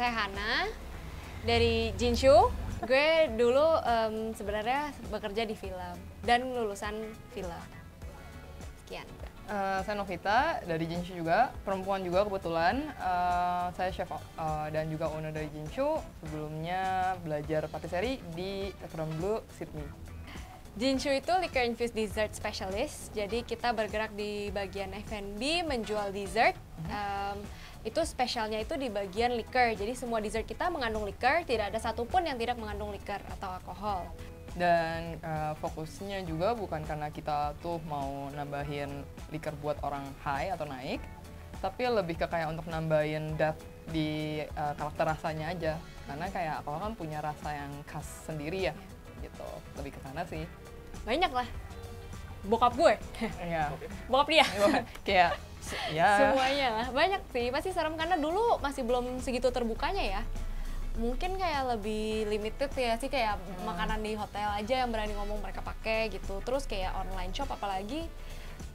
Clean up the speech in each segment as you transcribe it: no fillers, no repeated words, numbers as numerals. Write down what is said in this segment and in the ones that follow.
saya Hana dari Jinshu. Gue dulu sebenarnya bekerja di film dan lulusan film. Sekian. Saya Novita dari Jinshu juga, perempuan juga kebetulan. Saya chef dan juga owner dari Jinshu. Sebelumnya belajar patisserie di Restaurant Blue, Sydney. Jinshu itu liquor infused dessert specialist. Jadi kita bergerak di bagian F&B, menjual dessert. Itu spesialnya itu di bagian liquor. Jadi semua dessert kita mengandung liquor, tidak ada satupun yang tidak mengandung liquor atau alkohol. Dan fokusnya juga bukan karena kita tuh mau nambahin liquor buat orang high atau naik, tapi lebih ke kayak untuk nambahin depth di karakter rasanya aja. Karena kayak alkohol kan punya rasa yang khas sendiri ya, gitu. Lebih ke sana sih. Banyak lah. Bokap gue, Iya. bokap dia. Kayak ya. Semuanya lah, banyak sih. Pasti serem karena dulu masih belum segitu terbukanya ya. Mungkin kayak lebih limited ya sih, kayak makanan di hotel aja yang berani ngomong mereka pakai gitu. Terus kayak online shop apalagi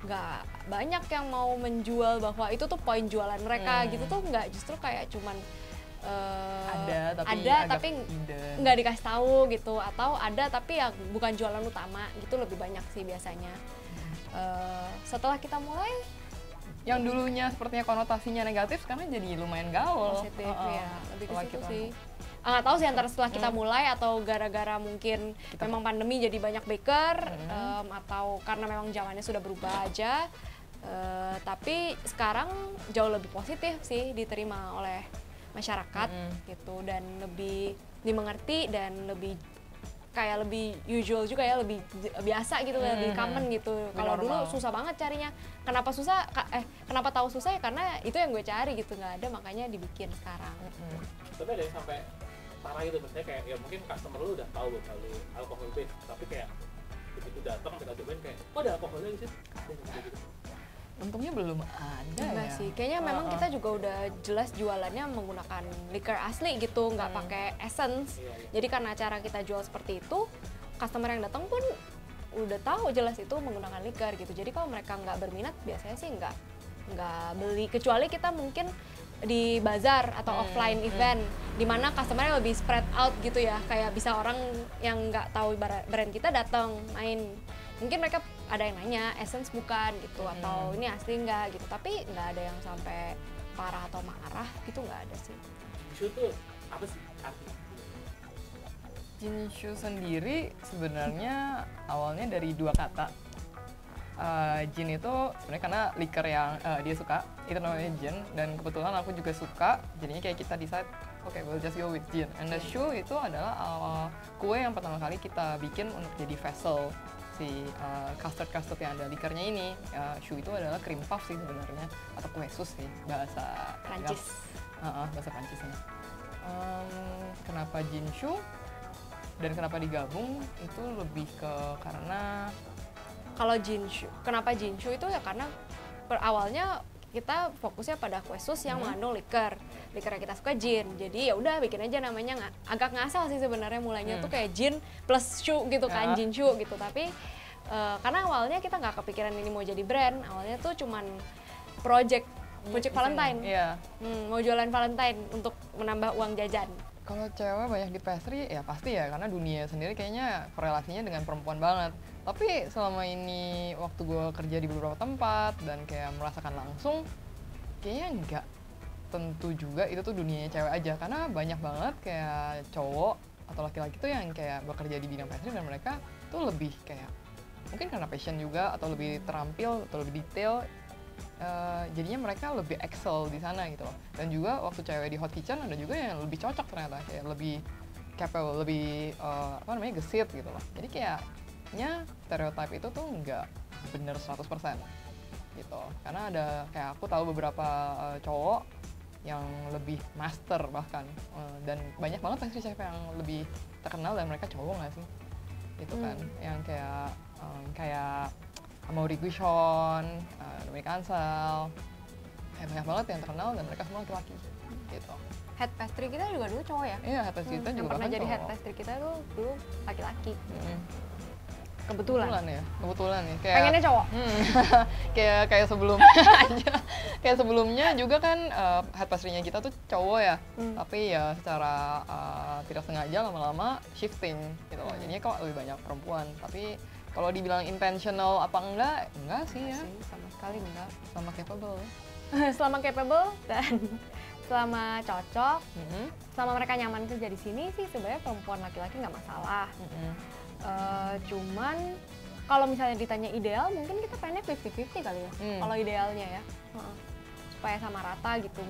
nggak banyak yang mau menjual bahwa itu tuh poin jualan mereka gitu tuh, nggak, justru kayak cuman ada tapi nggak dikasih tahu gitu, atau ada tapi ya bukan jualan utama gitu, lebih banyak sih biasanya. Setelah kita mulai yang dulunya sepertinya konotasinya negatif sekarang jadi lumayan gaul. positif ya, lebih ke situ sih. Nggak tahu sih antara setelah kita mulai atau gara-gara mungkin memang pandemi jadi banyak baker, atau karena memang zamannya sudah berubah aja. Tapi sekarang jauh lebih positif sih diterima oleh masyarakat gitu, dan lebih dimengerti dan lebih kayak lebih usual juga ya, lebih biasa gitu, lebih common gitu. Kalau dulu susah banget carinya. Kenapa susah? Kenapa tahu susah ya karena itu yang gue cari gitu, nggak ada, makanya dibikin sekarang. Tapi ada yang sampai parah gitu, misalnya kayak ya mungkin customer lu udah tahu kalau alkohol base, tapi kayak begitu datang mereka cobain kayak, oh ada alkoholnya di situ. Gitu. Untungnya belum ada. Enggak ya sih, kayaknya memang kita juga udah jelas jualannya menggunakan liquor asli gitu, nggak pakai essence. Jadi karena cara kita jual seperti itu, customer yang datang pun udah tahu jelas itu menggunakan liquor gitu. Jadi kalau mereka nggak berminat, biasanya sih nggak beli, kecuali kita mungkin di bazar atau offline event di mana customer-nya lebih spread out gitu ya, kayak bisa orang yang nggak tahu brand kita datang main, mungkin mereka ada yang nanya essence bukan gitu, atau ini asli nggak gitu, tapi nggak ada yang sampai parah atau marah gitu, nggak ada sih. Jinshu tuh apa sih artinya? Jinshu sendiri sebenarnya awalnya dari dua kata. Jin itu sebenarnya karena liquor yang dia suka, itu namanya Jin, dan kebetulan aku juga suka, jadinya kayak kita decide, okay, we'll just go with Jin. And the Shu itu adalah kue yang pertama kali kita bikin untuk jadi vessel si custard yang ada liquornya ini. Shu itu adalah cream puff sih sebenarnya, atau kue sus sih bahasa Prancis. Bahasa Prancisnya. Kenapa Jinshu dan kenapa digabung itu lebih ke karena Kalau Jinshu, kenapa Jinshu itu ya karena awalnya kita fokusnya pada kue sus yang mengandung liquor yang kita suka gin, jadi ya udah bikin aja namanya. Agak ngasal sih sebenarnya, mulainya tuh kayak gin plus shu gitu kan, Jinshu gitu, tapi karena awalnya kita nggak kepikiran ini mau jadi brand, awalnya tuh cuman project Valentine, mau jualan Valentine untuk menambah uang jajan. kalau cewek banyak di pastry ya pasti ya, karena dunia sendiri kayaknya korelasinya dengan perempuan banget. Tapi selama ini waktu gue kerja di beberapa tempat dan kayak merasakan langsung, kayaknya nggak tentu juga itu tuh dunianya cewek aja, karena banyak banget kayak cowok atau laki-laki tuh yang kayak bekerja di bidang pastry dan mereka tuh lebih kayak mungkin karena passion juga atau lebih terampil atau lebih detail. Jadinya mereka lebih excel di sana gitu loh. Dan juga waktu cewek di hot kitchen ada juga yang lebih cocok ternyata, kayak lebih capable, lebih gesit gitu loh. Jadi kayaknya stereotype itu tuh nggak bener 100% gitu. Karena ada kayak aku tahu beberapa cowok yang lebih master bahkan, dan banyak banget pastry chef yang lebih terkenal dan mereka cowok nggak sih? Itu kan yang kayak Amaury Guichon, Dominic Ansel, banyak banget yang terkenal dan mereka semua laki-laki gitu. Head pastry kita juga dulu cowok ya? Iya, head pastry kita juga yang pernah bahkan jadi cowok. head pastry kita tuh dulu laki-laki. Kebetulan. ya, kebetulan nih. Kayak, Pengennya cowok. kayak sebelumnya aja. Kayak sebelumnya juga kan head pastry-nya kita tuh cowok ya, tapi ya secara tidak sengaja lama-lama shifting gitu loh. Jadinya kok lebih banyak perempuan. Tapi kalau dibilang intentional apa enggak sih ya. Sih, sama sekali enggak. Sama capable. Selama capable dan selama cocok, Mm-hmm. selama mereka nyaman kerja di sini sih sebenarnya perempuan laki-laki nggak masalah. Cuman kalau misalnya ditanya ideal, mungkin kita pengennya 50-50 kali ya. Kalau idealnya ya, supaya sama rata gitu,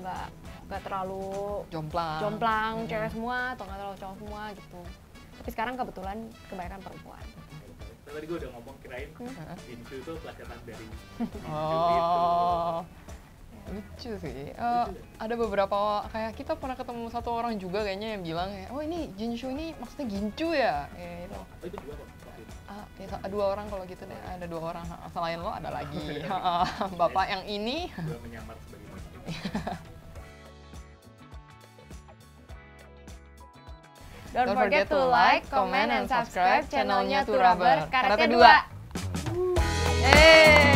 nggak terlalu jomplang cewek semua atau nggak terlalu cowok semua gitu. Tapi sekarang kebetulan kebanyakan perempuan. Tadi gue udah ngomong kirain Gincu tuh pelajaran dari Oh, lucu sih. Ada beberapa kayak kita pernah ketemu satu orang juga kayaknya yang bilang, oh ini Jinshu ini maksudnya gincu ya. Gitu. Oh itu juga kok. Ya, 2 orang kalau gitu deh. Ada 2 orang. Selain lo ada lagi. Bapak yang ini. Gue menyamar sebagai muslim. Don't forget to like, comment, and subscribe channelnya Turaber. Karetnya 2. Yeay.